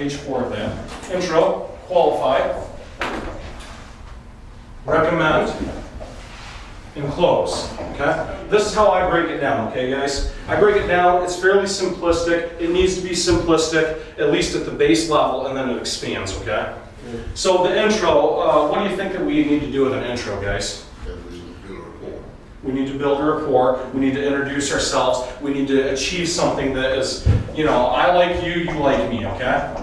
page 4 of that. Intro, qualify, recommend, and close, okay? This is how I break it down, okay, guys? I break it down, it's fairly simplistic. It needs to be simplistic, at least at the base level, and then it expands, okay? So the intro, what do you think that we need to do with an intro, guys? We need to build a rapport. We need to introduce ourselves. We need to achieve something that is, you know, I like you, you like me, okay?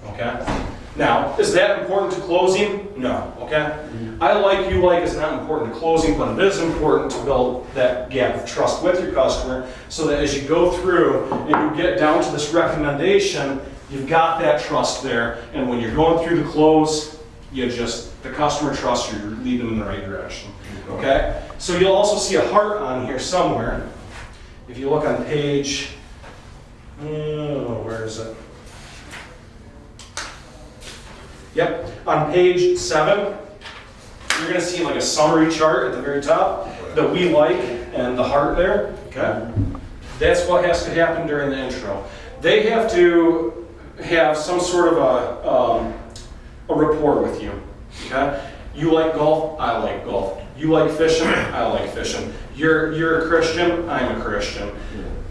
Okay? Now, is that important to closing? No, okay? I like you like is not important to closing, but it is important to build that gap of trust with your customer so that as you go through and you get down to this recommendation, you've got that trust there, and when you're going through the close, the customer trusts you, you're leading them in the right direction, okay? So you'll also see a heart on here somewhere. If you look on page, where is it? Yep, on page 7, you're gonna see like a summary chart at the very top that we like and the heart there, okay? That's what has to happen during the intro. They have to have some sort of a rapport with you, okay? You like golf, I like golf. You like fishing, I like fishing. You're a Christian, I'm a Christian.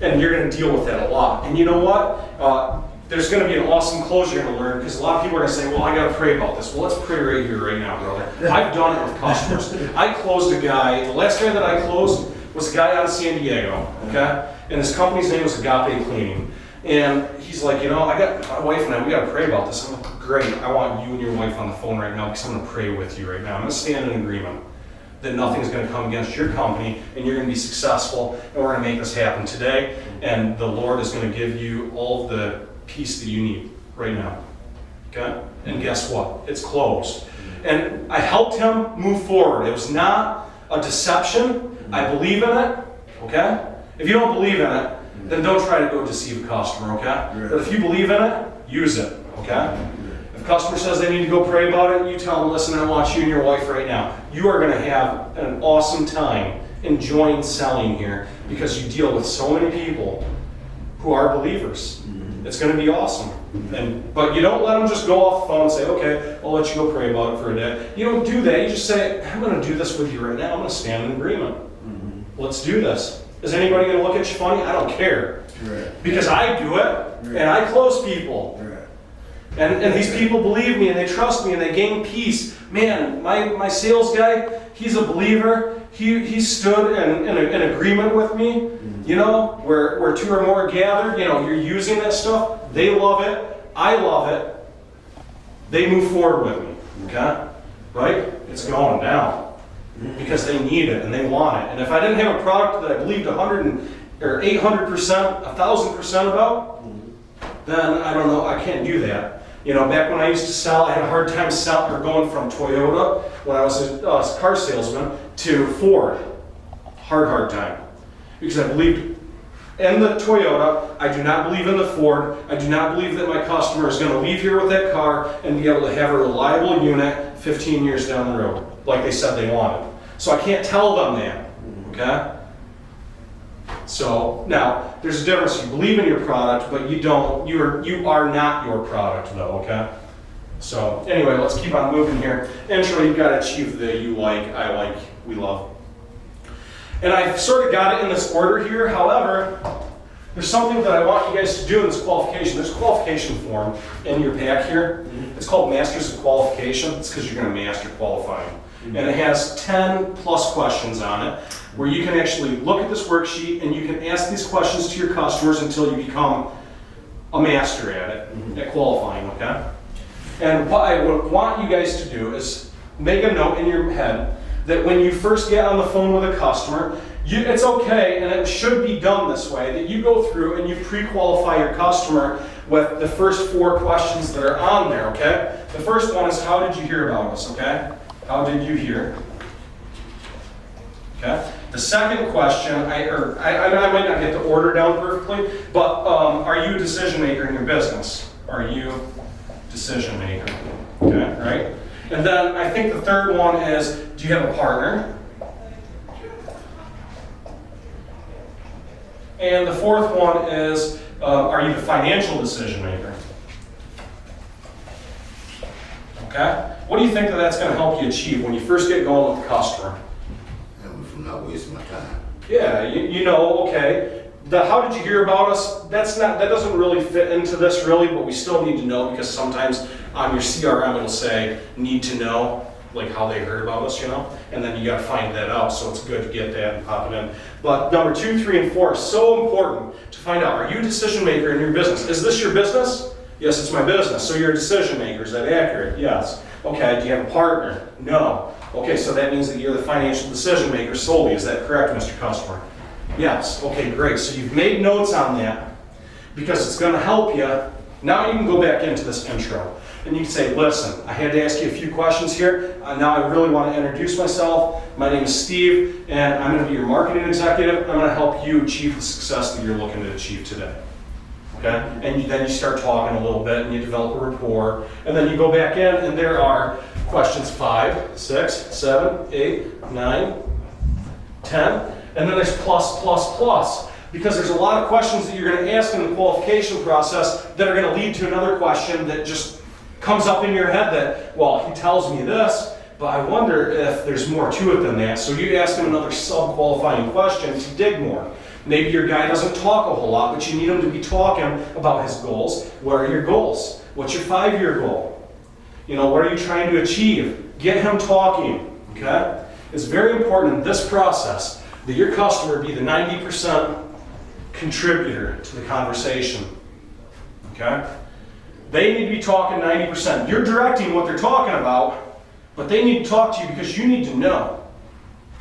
And you're gonna deal with that a lot. And you know what? There's gonna be an awesome close you're gonna learn, because a lot of people are gonna say, well, I gotta pray about this. Well, let's pray right here, right now, brother. I've done it with customers. I closed a guy, the last guy that I closed was a guy out of San Diego, okay? And his company's name was Agape Cleaning. And he's like, you know, I got my wife and I, we gotta pray about this. I'm like, great, I want you and your wife on the phone right now because I'm gonna pray with you right now. I'm gonna stand in agreement that nothing's gonna come against your company and you're gonna be successful and we're gonna make this happen today. And the Lord is gonna give you all of the peace that you need right now, okay? And guess what? It's closed. And I helped him move forward. It was not a deception. I believe in it, okay? If you don't believe in it, then don't try to go deceive a customer, okay? But if you believe in it, use it, okay? If a customer says they need to go pray about it, you tell them, listen, I want you and your wife right now. You are gonna have an awesome time enjoying selling here because you deal with so many people who are believers. It's gonna be awesome. But you don't let them just go off the phone and say, okay, I'll let you go pray about it for a day. You don't do that. You just say, I'm gonna do this with you right now. I'm gonna stand in agreement. Let's do this. Is anybody going to look at you funny? I don't care. Because I do it, and I close people. And these people believe me, and they trust me, and they gain peace. Man, my sales guy, he's a believer. He stood in agreement with me, you know, where two or more gathered, you know, you're using that stuff. They love it. I love it. They move forward with me, okay? Right? It's going down. Because they need it and they want it. And if I didn't have a product that I believed 800%, 1,000% about, then I don't know, I can't do that. You know, back when I used to sell, I had a hard time going from Toyota when I was a car salesman to Ford. Hard time. Because I believed in the Toyota, I do not believe in the Ford. I do not believe that my customer is going to leave here with that car and be able to have a reliable unit 15 years down the road, like they said they wanted. So I can't tell them that, okay? So now, there's a difference. You believe in your product, but you are not your product though, okay? So anyway, let's keep on moving here. Intro, you've got to achieve the you like, I like, we love. And I've sort of got it in this order here. However, there's something that I want you guys to do in this qualification. There's a qualification form in your pack here. It's called Masters of Qualification. It's because you're going to master qualifying. And it has 10 plus questions on it, where you can actually look at this worksheet and you can ask these questions to your customers until you become a master at it, at qualifying, okay? And what I would want you guys to do is make a note in your head that when you first get on the phone with a customer, it's okay, and it should be done this way, that you go through and you pre-qualify your customer with the first 4 questions that are on there, okay? The first one is, how did you hear about us, okay? How did you hear? Okay. The second question, I might not get the order down perfectly, but are you a decision maker in your business? Are you a decision maker? Okay, right? And then I think the third one is, do you have a partner? And the fourth one is, are you the financial decision maker? Okay? What do you think that that's going to help you achieve when you first get going with the customer? From not wasting my time. Yeah, you know, okay. The how did you hear about us? That doesn't really fit into this really, but we still need to know because sometimes on your CRM it'll say need to know, like how they heard about us, you know, and then you got to find that out. So it's good to get that and pop it in. But number 2, 3, and 4 is so important to find out. Are you a decision maker in your business? Is this your business? Yes, it's my business. So you're a decision maker. Is that accurate? Yes. Okay. Do you have a partner? No. Okay. So that means that you're the financial decision maker solely. Is that correct, Mr. Customer? Yes. Okay. Great. So you've made notes on that because it's going to help you. Now you can go back into this intro. And you can say, listen, I had to ask you a few questions here. Now I really want to introduce myself. My name is Steve, and I'm going to be your marketing executive. I'm going to help you achieve the success that you're looking to achieve today. Okay? And then you start talking a little bit, and you develop a rapport. And then you go back in, and there are questions 5, 6, 7, 8, 9, 10. And then there's plus, plus, plus. Because there's a lot of questions that you're going to ask in the qualification process that are going to lead to another question that just comes up in your head that, well, he tells me this, but I wonder if there's more to it than that. So you ask him another sub-qualifying question to dig more. Maybe your guy doesn't talk a whole lot, but you need him to be talking about his goals. What are your goals? What's your 5-year goal? You know, what are you trying to achieve? Get him talking, okay? It's very important in this process that your customer be the 90% contributor to the conversation, okay? They need to be talking 90%. You're directing what they're talking about, but they need to talk to you because you need to know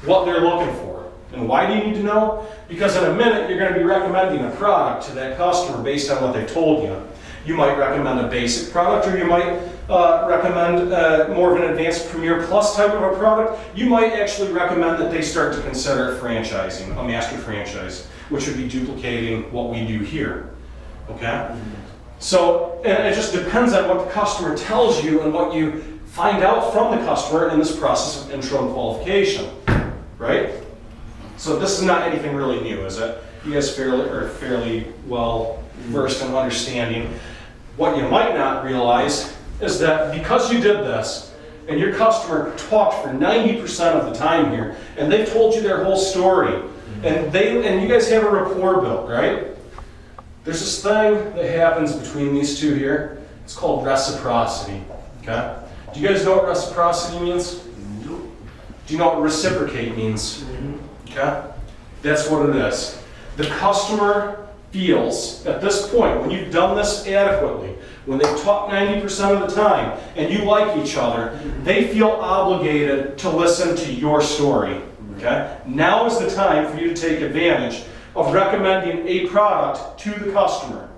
what they're looking for. And why do you need to know? Because in a minute, you're going to be recommending a product to that customer based on what they told you. You might recommend a basic product, or you might recommend more of an advanced Premier Plus type of a product. You might actually recommend that they start to consider franchising, a master franchise, which would be duplicating what we do here, okay? So and it just depends on what the customer tells you and what you find out from the customer in this process of intro and qualification, right? So this is not anything really new, is it? You guys are fairly well versed in understanding. What you might not realize is that because you did this and your customer talked for 90% of the time here and they've told you their whole story and you guys have a rapport built, right? There's this thing that happens between these two here. It's called reciprocity, okay? Do you guys know what reciprocity means? Do you know what reciprocate means? Okay? That's what it is. The customer feels at this point, when you've done this adequately, when they've talked 90% of the time, and you like each other, they feel obligated to listen to your story, okay? Now is the time for you to take advantage of recommending a product to the customer,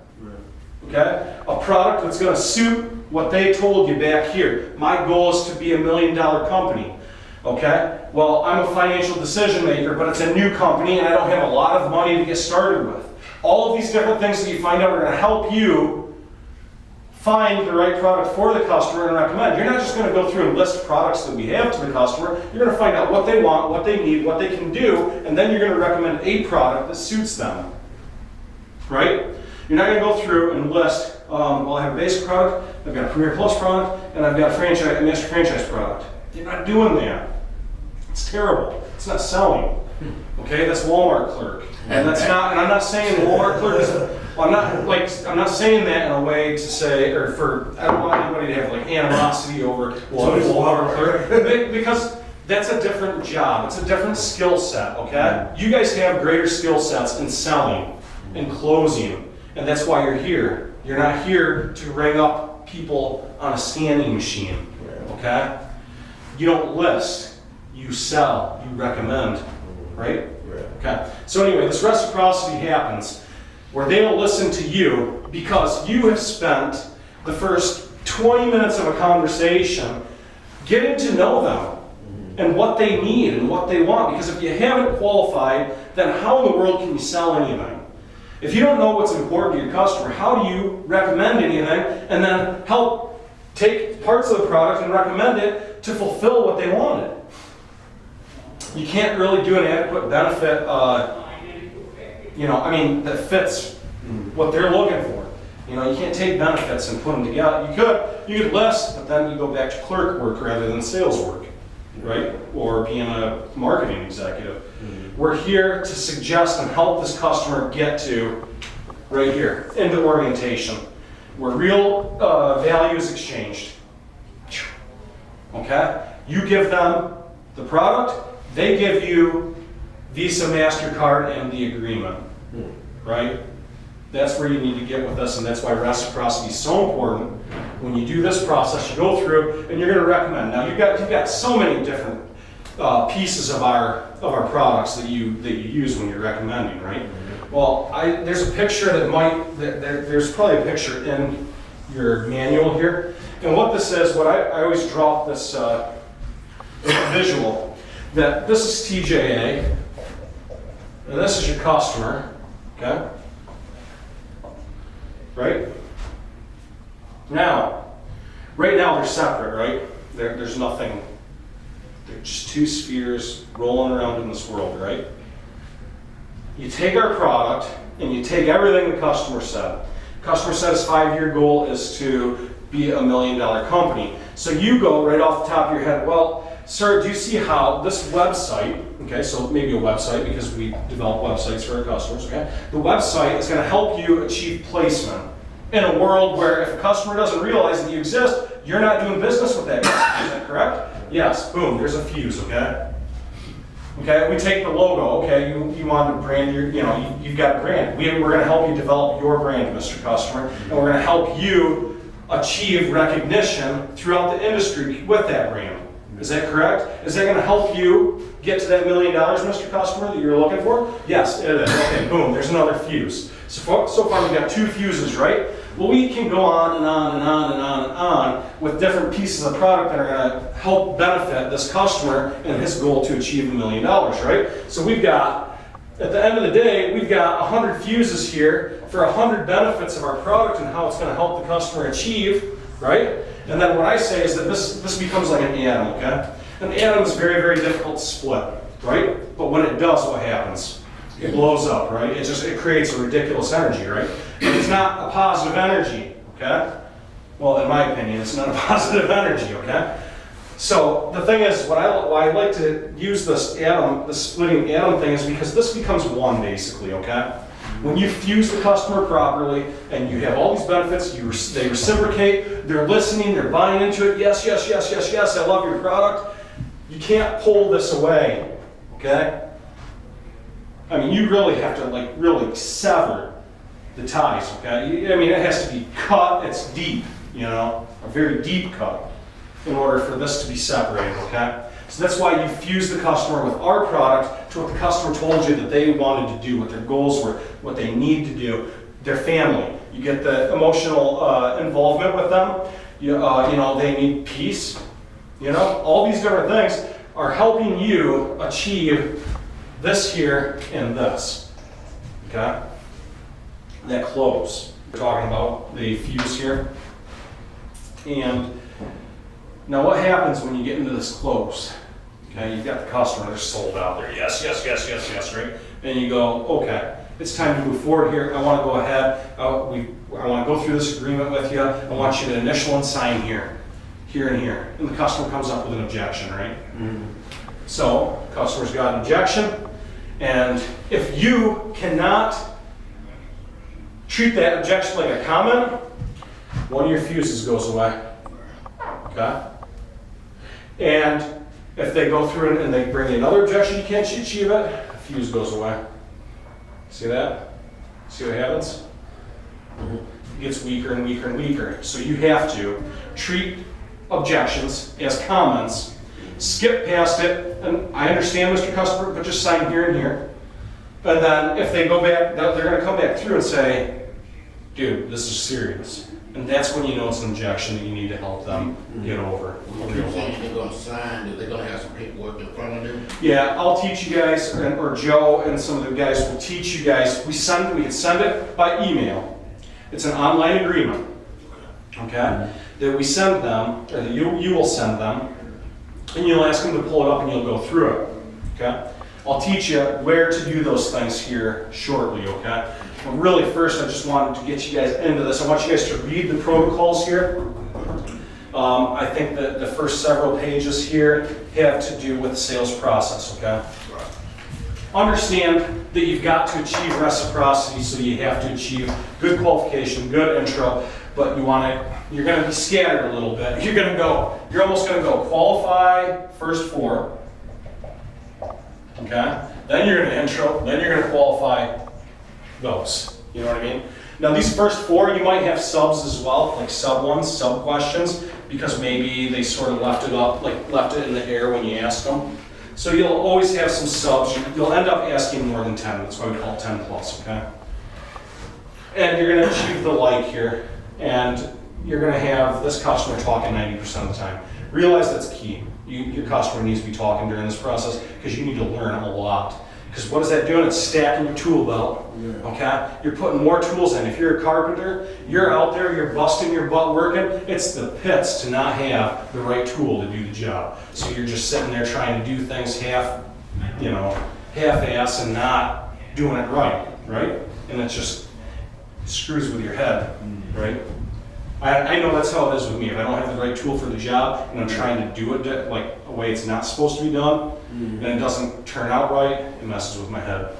okay? A product that's going to suit what they told you back here. My goal is to be $1 million company, okay? Well, I'm a financial decision maker, but it's a new company and I don't have a lot of money to get started with. All of these different things that you find out are going to help you find the right product for the customer and recommend. You're not just going to go through and list products that we have to the customer. You're going to find out what they want, what they need, what they can do, and then you're going to recommend a product that suits them, right? You're not going to go through and list, well, I have a basic product, I've got a Premier Plus product, and I've got a master franchise product. You're not doing that. It's terrible. It's not selling. Okay, that's Walmart clerk. And that's not, and I'm not saying Walmart clerk is, well, I'm not saying that in a way to say, or for, I don't want anybody to have like animosity over Walmart clerk, because that's a different job. It's a different skill set, okay? You guys have greater skill sets in selling and closing, and that's why you're here. You're not here to ring up people on a scanning machine, okay? You don't list, you sell, you recommend, right? Okay. So anyway, this reciprocity happens where they don't listen to you because you have spent the first 20 minutes of a conversation getting to know them and what they need and what they want. Because if you haven't qualified, then how in the world can you sell anything? If you don't know what's important to your customer, how do you recommend anything and then help take parts of the product and recommend it to fulfill what they wanted? You can't really do an adequate benefit, I mean, that fits what they're looking for. You can't take benefits and put them together. You could list, but then you go back to clerk work rather than sales work, right? Or being a marketing executive. We're here to suggest and help this customer get to right here, into orientation, where real value is exchanged. Okay? You give them the product, they give you Visa, MasterCard, and the agreement, right? That's where you need to get with this, and that's why reciprocity is so important. When you do this process, you go through, and you're going to recommend. Now, you've got so many different pieces of our products that you use when you're recommending, right? Well, there's a picture there's probably a picture in your manual here, and what this is, I always draw this visual that this is TJA, and this is your customer, okay? Right? Now, right now they're separate, right? There's nothing, they're just two spheres rolling around in this world, right? You take our product and you take everything the customer said. Customer said his 5-year goal is to be $1 million company. So you go right off the top of your head, well, sir, do you see how this website, okay, so maybe a website because we develop websites for our customers, okay? The website is going to help you achieve placement in a world where if a customer doesn't realize that you exist, you're not doing business with that customer, is that correct? Yes, boom, there's a fuse, okay? Okay, we take the logo, okay, you want to brand you've got a brand. We're going to help you develop your brand, Mr. Customer, and we're going to help you achieve recognition throughout the industry with that brand. Is that correct? Is that going to help you get to that $1 million, Mr. Customer, that you're looking for? Yes, it is. Okay, boom, there's another fuse. So far we've got 2 fuses, right? Well, we can go on and on and on and on and on with different pieces of product that are going to help benefit this customer and his goal to achieve $1 million, right? So we've got, at the end of the day, we've got 100 fuses here for 100 benefits of our product and how it's going to help the customer achieve, right? And then what I say is that this becomes like an atom, okay? An atom is very, very difficult to split, right? But when it does, what happens? It blows up, right? It creates a ridiculous energy, right? And it's not a positive energy, okay? Well, in my opinion, it's not a positive energy, okay? So the thing is, why I like to use this splitting atom thing is because this becomes one, basically, okay? When you fuse the customer properly and you have all these benefits, they reciprocate, they're listening, they're buying into it, yes, yes, yes, yes, yes, I love your product. You can't pull this away, okay? I mean, you really have to really sever the ties, okay? I mean, it has to be cut, it's deep, a very deep cut in order for this to be separated, okay? So that's why you fuse the customer with our product to what the customer told you that they wanted to do, what their goals were, what they need to do, their family. You get the emotional involvement with them. They need peace. All these different things are helping you achieve this here and this, okay? That close. We're talking about the fuse here. And now what happens when you get into this close? Okay, you've got the customer, they're sold out there. Yes, yes, yes, yes, yes, right? And you go, okay, it's time to move forward here. I want to go ahead. I want to go through this agreement with you. I want you to initial and sign here, here and here. And the customer comes up with an objection, right? Mm-hmm. So, customer's got an objection. And if you cannot treat that objection like a comment, one of your fuses goes away. Okay? And if they go through and they bring another objection, you can't achieve it, the fuse goes away. See that? See what happens? It gets weaker and weaker and weaker. So you have to treat objections as comments, skip past it, and I understand, Mr. Customer, but just sign here and here. And then if they go back, they're going to come back through and say, dude, this is serious. And that's when you know it's an objection that you need to help them get over. When you keep saying they're going to sign, they're going to have some paperwork in front of them? Yeah, I'll teach you guys, or Joe and some of the guys will teach you guys. We can send it by email. It's an online agreement, okay? That we send them, or that you will send them, and you'll ask them to pull it up and you'll go through it, okay? I'll teach you where to do those things here shortly, okay? But really first, I just wanted to get you guys into this. I want you guys to read the protocols here. I think that the first several pages here have to do with the sales process, okay? Understand that you've got to achieve reciprocity, so you have to achieve good qualification, good intro, but you're gonna be scattered a little bit. You're almost gonna go qualify first 4, okay? Then you're gonna intro, then you're gonna qualify those, you know what I mean? Now these first 4, you might have subs as well, like sub ones, sub questions, because maybe they sort of left it in the air when you asked them. So you'll always have some subs. You'll end up asking more than 10. That's why we call it 10 plus, okay? And you're gonna achieve the like here, and you're gonna have this customer talking 90% of the time. Realize that's key. Your customer needs to be talking during this process because you need to learn a lot. Because what is that doing? It's stacking your tool belt, okay? You're putting more tools in. If you're a carpenter, you're out there, you're busting your butt working. It's the pits to not have the right tool to do the job. So you're just sitting there trying to do things half-ass and not doing it right? And it just screws with your head, right? I know that's how it is with me. If I don't have the right tool for the job and I'm trying to do it like a way it's not supposed to be done, and it doesn't turn out right, it messes with my head.